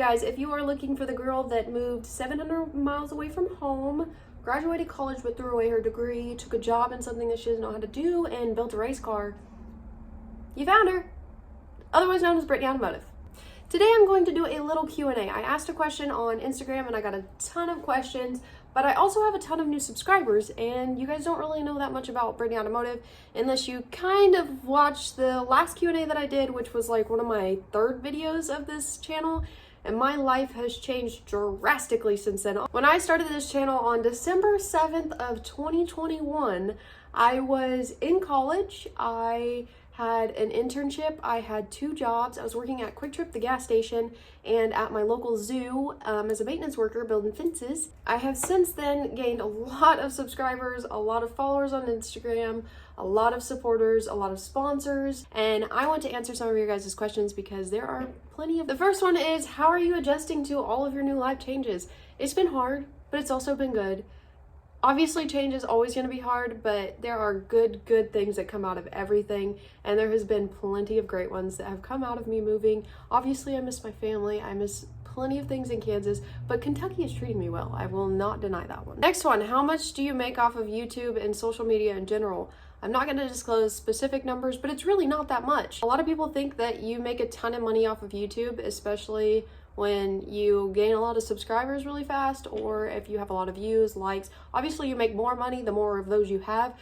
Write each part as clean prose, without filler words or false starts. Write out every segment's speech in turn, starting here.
guys, if you are looking for the girl that moved 700 miles away from home, graduated college but threw away her degree, took a job in something that she doesn't know how to do, and built a race car, you found her. Otherwise known as Brittany Automotive. Today I'm going to do a little Q&A. I asked a question on Instagram and I got a ton of questions, but I also have a ton of new subscribers, and you guys don't really know that much about Brittany Automotive unless you kind of watched the last Q&A that I did, which was like one of my third videos of this channel, and my life has changed drastically since then. When I started this channel on December 7th of 2021, I was in college. I had an internship, I had 2 jobs. I was working at Quick Trip, the gas station, and at my local zoo as a maintenance worker building fences. I have since then gained a lot of subscribers, a lot of followers on Instagram, a lot of supporters, a lot of sponsors, and I want to answer some of your guys' questions because there are plenty of. The first one is, how are you adjusting to all of your new life changes? It's been hard, but it's also been good. Obviously, change is always going to be hard, but there are good things that come out of everything, and there has been plenty of great ones that have come out of me moving. Obviously, I miss my family. I miss plenty of things in Kansas, but Kentucky is treating me well. I will not deny that one. Next one, how much do you make off of YouTube and social media in general? I'm not going to disclose specific numbers, but it's really not that much. A lot of people think that you make a ton of money off of YouTube, especially when you gain a lot of subscribers really fast, or if you have a lot of views, likes. Obviously you make more money the more of those you have,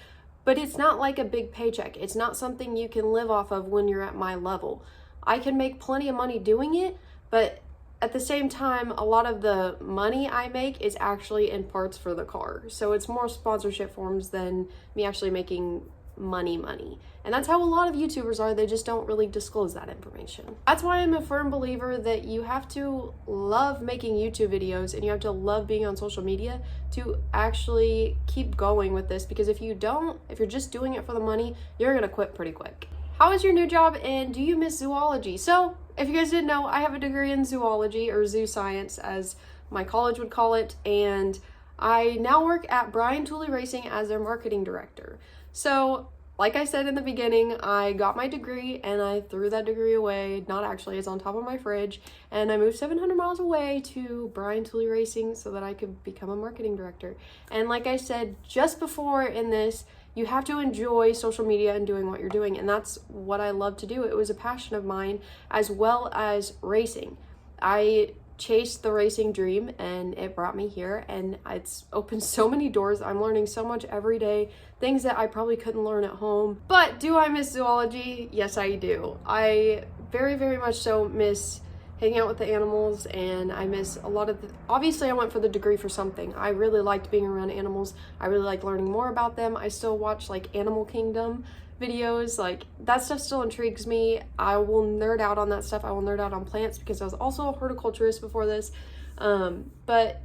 but it's not like a big paycheck. It's not something you can live off of when you're at my level. I can make plenty of money doing it, but at the same time, a lot of the money I make is actually in parts for the car. So it's more sponsorship forms than me actually making money. And that's how a lot of YouTubers are. They just don't really disclose that information. That's why I'm a firm believer that you have to love making YouTube videos and you have to love being on social media to actually keep going with this, because if you don't, if you're just doing it for the money, you're gonna quit pretty quick. How is your new job, and do you miss zoology? So if you guys didn't know, I have a degree in zoology, or zoo science as my college would call it, and I now work at Brian Tooley Racing as their marketing director. So like I said in the beginning, I got my degree and I threw that degree away. Not actually, it's on top of my fridge. And I moved 700 miles away to Brian Tooley Racing so that I could become a marketing director. And like I said just before in this, you have to enjoy social media and doing what you're doing. And that's what I love to do. It was a passion of mine, as well as racing. I chased the racing dream and it brought me here, and it's opened so many doors. I'm learning so much every day, things that I probably couldn't learn at home. But do I miss zoology? Yes, I do. I very much so miss hanging out with the animals, and I miss a lot of obviously I went for the degree for something. I really liked being around animals. I really like learning more about them. I still watch like Animal Kingdom videos, like that stuff still intrigues me. I will nerd out on that stuff. I will nerd out on plants because I was also a horticulturist before this, but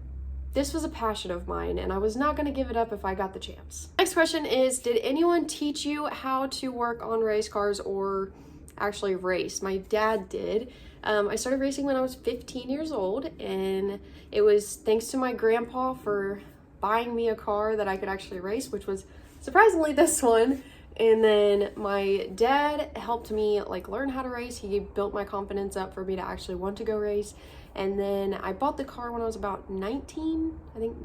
this was a passion of mine and I was not going to give it up if I got the chance. Next question is, did anyone teach you how to work on race cars or actually race? My dad did. I started racing when I was 15 years old, and it was thanks to my grandpa for buying me a car that I could actually race, which was surprisingly this one. And then my dad helped me like learn how to race. He built my confidence up for me to actually want to go race. And then I bought the car when I was about 19, I think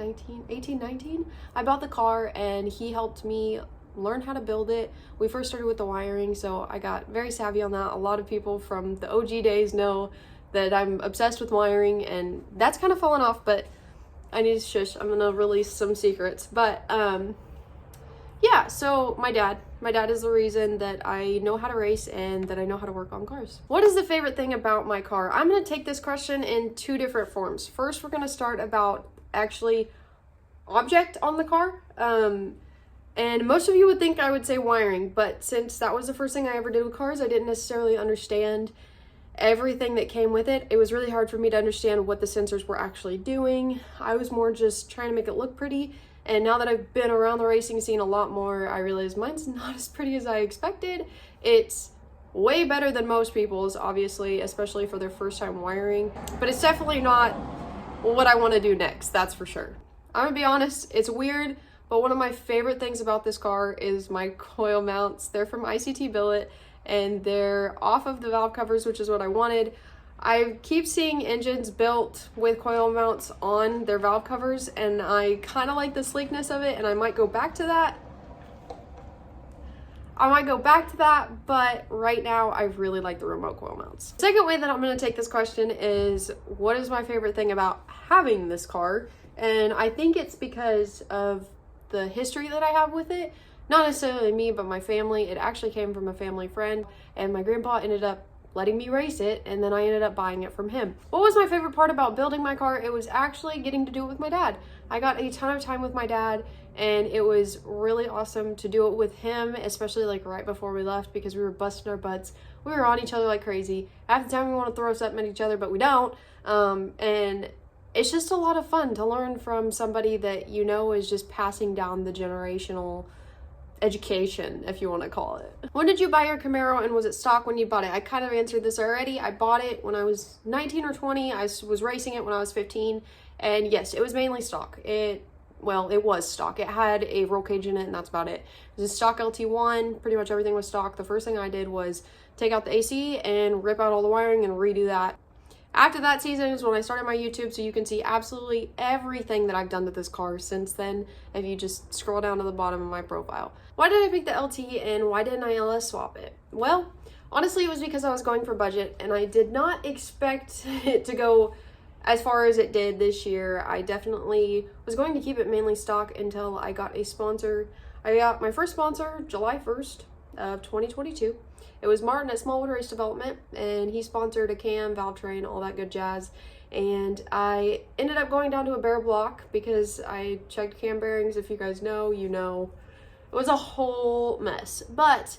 18, 19. I bought the car and he helped me learn how to build it. We first started with the wiring, so I got very savvy on that. A lot of people from the OG days know that I'm obsessed with wiring, and that's kind of fallen off, but I need to shush. I'm gonna release some secrets. But yeah, so my dad is the reason that I know how to race and that I know how to work on cars. What is the favorite thing about my car? I'm going to take this question in 2 different forms. First, we're going to start about actually object on the car. And most of you would think I would say wiring, but since that was the first thing I ever did with cars, I didn't necessarily understand everything that came with it. It was really hard for me to understand what the sensors were actually doing. I was more just trying to make it look pretty. And now that I've been around the racing scene a lot more, I realize mine's not as pretty as I expected. It's way better than most people's, obviously, especially for their first time wiring. But it's definitely not what I want to do next, that's for sure. I'm gonna be honest, it's weird, but one of my favorite things about this car is my coil mounts. They're from ICT Billet, and they're off of the valve covers, which is what I wanted. I keep seeing engines built with coil mounts on their valve covers, and I kind of like the sleekness of it, and I might go back to that. But right now I really like the remote coil mounts. The second way that I'm going to take this question is, what is my favorite thing about having this car? And I think it's because of the history that I have with it. Not necessarily me, but my family. It actually came from a family friend, and my grandpa ended up letting me race it, and then I ended up buying it from him. What was my favorite part about building my car? It was actually getting to do it with my dad. I got a ton of time with my dad, and it was really awesome to do it with him, especially like right before we left, because we were busting our butts. We were on each other like crazy. Half the time we want to throw something at each other, but we don't. And it's just a lot of fun to learn from somebody that you know is just passing down the generational education, if you want to call it. When did you buy your Camaro, and was it stock when you bought it? I kind of answered this already. I bought it when I was 19 or 20. I was racing it when I was 15, and yes, it was mainly stock. It was stock. It had a roll cage in it, and that's about it. It was a stock LT1. Pretty much everything was stock. The first thing I did was take out the AC and rip out all the wiring and redo that. After that season is when I started my YouTube, so you can see absolutely everything that I've done to this car since then if you just scroll down to the bottom of my profile. Why did I pick the LT, and why didn't I LS swap it? Well, honestly, it was because I was going for budget, and I did not expect it to go as far as it did this year. I definitely was going to keep it mainly stock until I got a sponsor. I got my first sponsor July 1st of 2022. It was Martin at Smallwood Race Development, and he sponsored a cam, valve train, all that good jazz. And I ended up going down to a bare block because I checked cam bearings. If you guys know, you know. It was a whole mess, but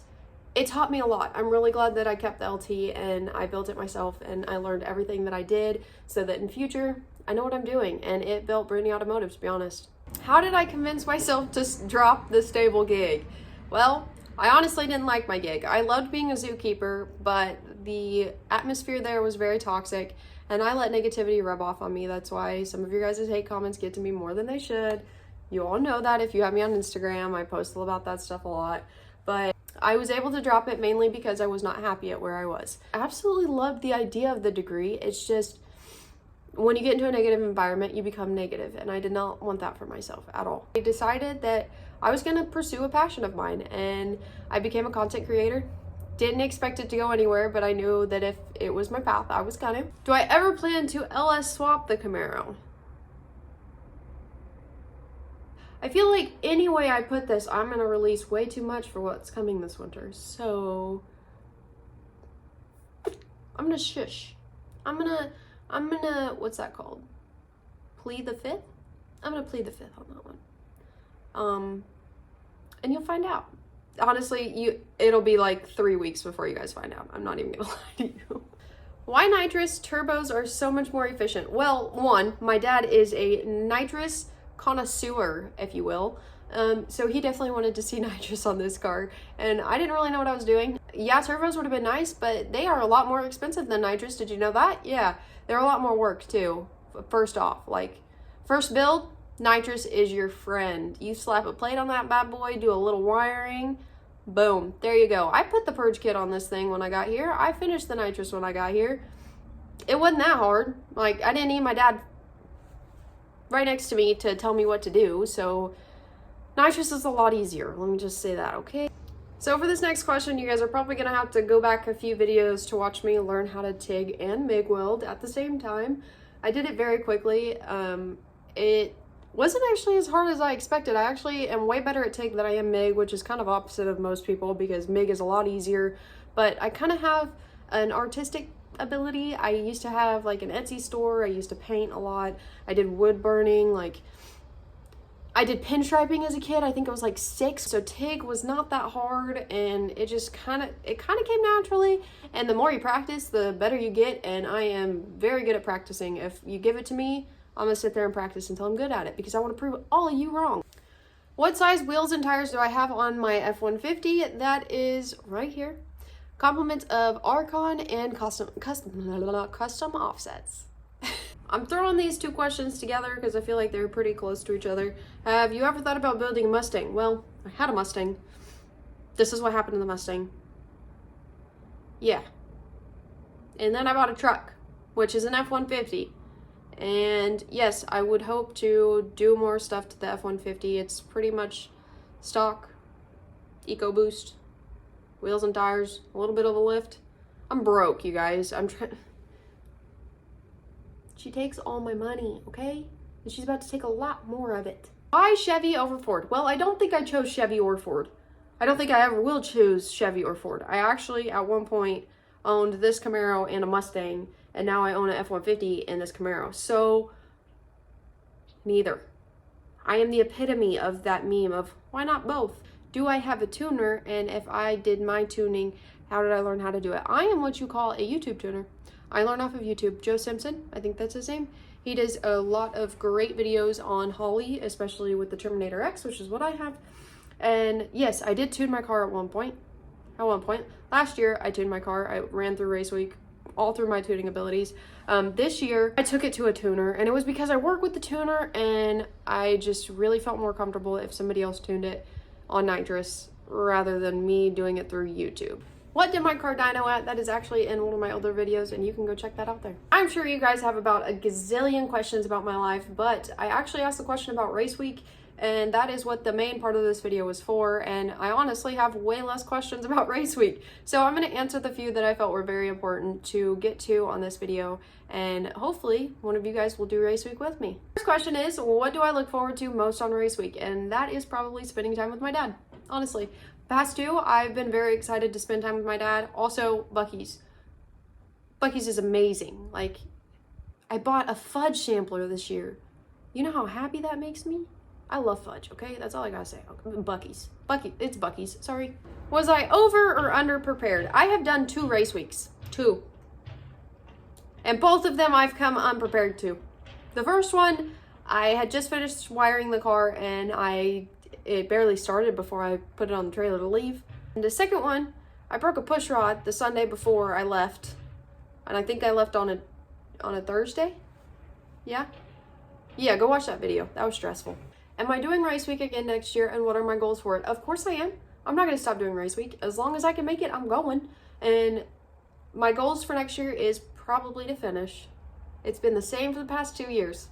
it taught me a lot. I'm really glad that I kept the LT and I built it myself, and I learned everything that I did so that in future I know what I'm doing, and it built Brittany Automotive, to be honest. How did I convince myself to drop the stable gig? Well, I honestly didn't like my gig. I loved being a zookeeper, but the atmosphere there was very toxic, and I let negativity rub off on me. That's why some of your guys' hate comments get to me more than they should. You all know that if you have me on Instagram. I post about that stuff a lot. But I was able to drop it mainly because I was not happy at where I was. I absolutely loved the idea of the degree. It's just, when you get into a negative environment, you become negative, and I did not want that for myself at all. I decided that I was going to pursue a passion of mine, and I became a content creator. Didn't expect it to go anywhere, but I knew that if it was my path, I was gonna. Do I ever plan to LS swap the Camaro? I feel like any way I put this, I'm gonna release way too much for what's coming this winter. So I'm gonna shush. I'm gonna, what's that called? Plead the fifth? I'm gonna plead the fifth on that one. And you'll find out. Honestly, it'll be like 3 weeks before you guys find out. I'm not even gonna lie to you. Why nitrous turbos are so much more efficient? Well, one, my dad is a nitrous connoisseur, if you will. So he definitely wanted to see nitrous on this car, and I didn't really know what I was doing. Yeah, turbos would have been nice, but they are a lot more expensive than nitrous. Did you know that? Yeah, they're a lot more work too. First off, like, first build, nitrous is your friend. You slap a plate on that bad boy, do a little wiring, boom, there you go. I put the purge kit on this thing when I got here. I finished the nitrous when I got here. It wasn't that hard. Like, I didn't need my dad right next to me to tell me what to do, so nitrous is a lot easier. Let me just say that, okay? So for this next question, you guys are probably gonna have to go back a few videos to watch me learn how to TIG and MIG weld at the same time. I did it very quickly. It wasn't actually as hard as I expected. I actually am way better at TIG than I am MIG, which is kind of opposite of most people because MIG is a lot easier, but I kind of have an artistic ability. I used to have like an Etsy store. I used to paint a lot. I did wood burning, like I did pinstriping as a kid. I think I was like 6. So TIG was not that hard, and it just kind of came naturally. And the more you practice, the better you get. And I am very good at practicing. If you give it to me, I'm gonna sit there and practice until I'm good at it because I want to prove all of you wrong. What size wheels and tires do I have on my F-150? That is right here. Compliments of Archon and custom offsets. I'm throwing these two questions together because I feel like they're pretty close to each other. Have you ever thought about building a Mustang? Well, I had a Mustang. This is what happened to the Mustang. Yeah. And then I bought a truck. which is an F-150. And yes, I would hope to do more stuff to the F-150. It's pretty much stock, EcoBoost, wheels and tires, a little bit of a lift. I'm broke, you guys. I'm trying. She takes all my money, okay? And she's about to take a lot more of it. Why Chevy over Ford? Well, I don't think I chose Chevy or Ford. I don't think I ever will choose Chevy or Ford. I actually, at one point, owned this Camaro and a Mustang, and now I own an F-150 and this Camaro. So, neither. I am the epitome of that meme of, why not both? Do I have a tuner? And if I did my tuning, how did I learn how to do it? I am what you call a YouTube tuner. I learned off of YouTube. Joe Simpson, I think that's his name. He does a lot of great videos on Holly, especially with the Terminator X, which is what I have. And yes, I did tune my car at one point. Last year, I tuned my car. I ran through race week, all through my tuning abilities. This year, I took it to a tuner, and it was because I work with the tuner, and I just really felt more comfortable if somebody else tuned it on Nitrous rather than me doing it through YouTube. What did my car dyno at? That is actually in one of my older videos, and you can go check that out there. I'm sure you guys have about a gazillion questions about my life, but I actually asked a question about race week, and that is what the main part of this video was for, and I honestly have way less questions about race week. So I'm going to answer the few that I felt were very important to get to on this video, and hopefully one of you guys will do race week with me. First question is, what do I look forward to most on race week? And that is probably spending time with my dad, honestly. Past two, I've been very excited to spend time with my dad. Also, Buc-ee's. Buc-ee's is amazing. Like, I bought a fudge sampler this year. You know how happy that makes me? I love fudge, okay? That's all I gotta say. Okay. Buc-ee's. It's Buc-ee's, sorry. Was I over or under prepared? I have done 2 race weeks. 2. And both of them I've come unprepared to. The first one, I had just finished wiring the car and it barely started before I put it on the trailer to leave. And the second one, I broke a push rod the Sunday before I left. And I think I left on a Thursday? Yeah, go watch that video. That was stressful. Am I doing race week again next year, and what are my goals for it? Of course I am. I'm not going to stop doing race week. As long as I can make it, I'm going. And my goals for next year is probably to finish. It's been the same for the past 2 years.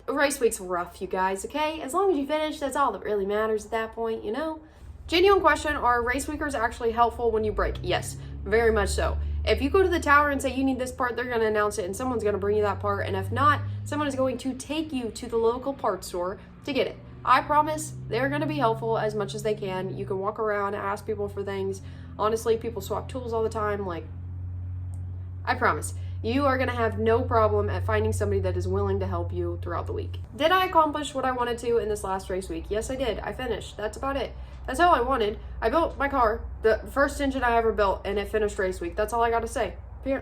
Race week's rough, you guys, okay? As long as you finish, that's all that really matters at that point, you know? Genuine question, are race weekers actually helpful when you break? Yes, very much so. If you go to the tower and say you need this part, they're going to announce it and someone's going to bring you that part. And if not, someone is going to take you to the local parts store to get it. I promise they're going to be helpful as much as they can. You can walk around and ask people for things. Honestly, people swap tools all the time. Like, I promise. You are going to have no problem at finding somebody that is willing to help you throughout the week. Did I accomplish what I wanted to in this last race week? Yes, I did. I finished. That's about it. That's all I wanted. I built my car, the first engine I ever built, and it finished race week. That's all I got to say.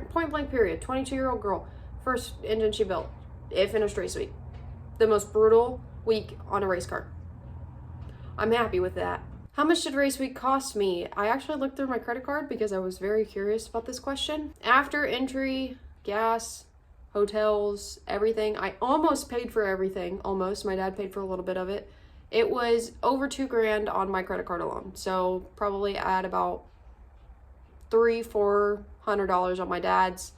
Point blank period. 22-year-old girl. First engine she built. It finished race week. The most brutal week on a race car. I'm happy with that. How much did race week cost me? I actually looked through my credit card because I was very curious about this question. After entry, gas, hotels, everything. I almost paid for everything. Almost. My dad paid for a little bit of it. It was over $2,000 on my credit card alone. So probably at about $300-400 on my dad's.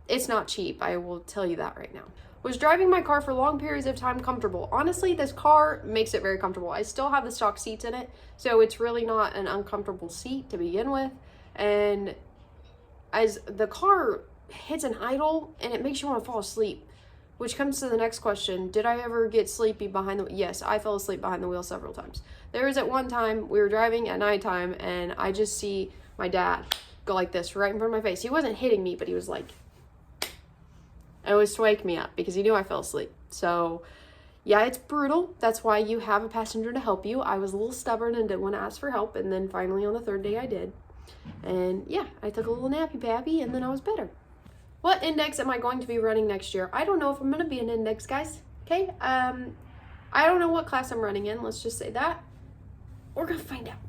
It's not cheap. I will tell you that right now. Was driving my car for long periods of time comfortable? Honestly, this car makes it very comfortable. I still have the stock seats in it, so it's really not an uncomfortable seat to begin with. And as the car hits an idle and it makes you want to fall asleep, which comes to the next question. Did I ever get sleepy behind the wheel? Yes, I fell asleep behind the wheel several times. There was at one time we were driving at nighttime and I just see my dad go like this right in front of my face. He wasn't hitting me, but he was like, it was to wake me up because he knew I fell asleep. So yeah, it's brutal. That's why you have a passenger to help you. I was a little stubborn and didn't want to ask for help, and then finally on the 3rd day I did. And yeah, I took a little nappy pappy and then I was better. What index am I going to be running next year? I don't know if I'm going to be an index, guys. Okay? I don't know what class I'm running in. Let's just say that. We're going to find out.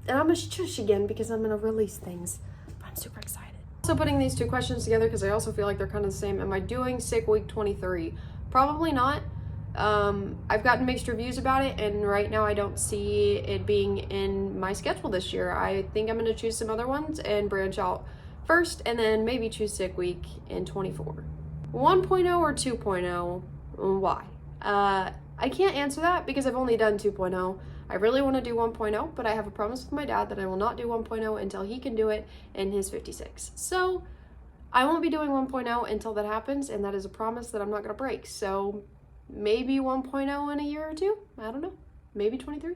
And I'm going to shush again because I'm going to release things. But I'm super excited. Also putting these 2 questions together because I also feel like they're kind of the same. Am I doing sick week 23? Probably not. I've gotten mixed reviews about it, and right now I don't see it being in my schedule this year. I think I'm going to choose some other ones and branch out first, and then maybe choose sick week in 24. 1.0 or 2.0? Why? I can't answer that because I've only done 2.0. I really want to do 1.0, but I have a promise with my dad that I will not do 1.0 until he can do it in his 56. So I won't be doing 1.0 until that happens, and that is a promise that I'm not going to break. So maybe 1.0 in a year or two? I don't know. Maybe 23?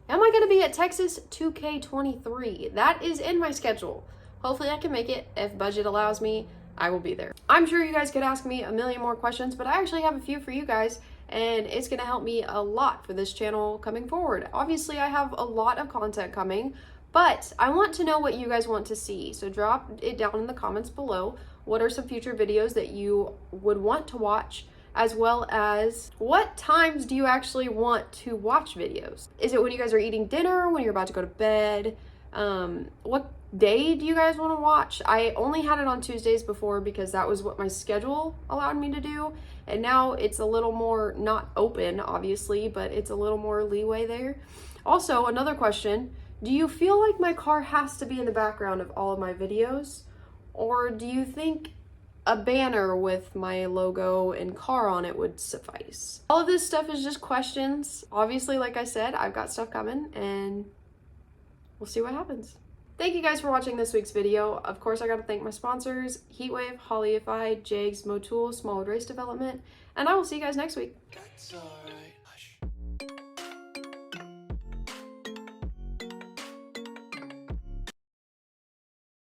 Am I going to be at Texas 2K23? That is in my schedule. Hopefully I can make it. If budget allows me, I will be there. I'm sure you guys could ask me a million more questions, but I actually have a few for you guys, and it's going to help me a lot for this channel coming forward. Obviously, I have a lot of content coming, but I want to know what you guys want to see. So drop it down in the comments below. What are some future videos that you would want to watch, as well as what times do you actually want to watch videos? Is it when you guys are eating dinner, when you're about to go to bed? What day do you guys want to watch? I only had it on Tuesdays before because that was what my schedule allowed me to do, and now it's a little more, not open obviously, but it's a little more leeway there. Also, another question, do you feel like my car has to be in the background of all of my videos, or do you think a banner with my logo and car on it would suffice? All of this stuff is just questions. Obviously, like I said, I've got stuff coming, and we'll see what happens. Thank you guys for watching this week's video. Of course, I got to thank my sponsors, Heatwave, Hollyify, Jags, Motul, Small Wood Race Development, and I will see you guys next week.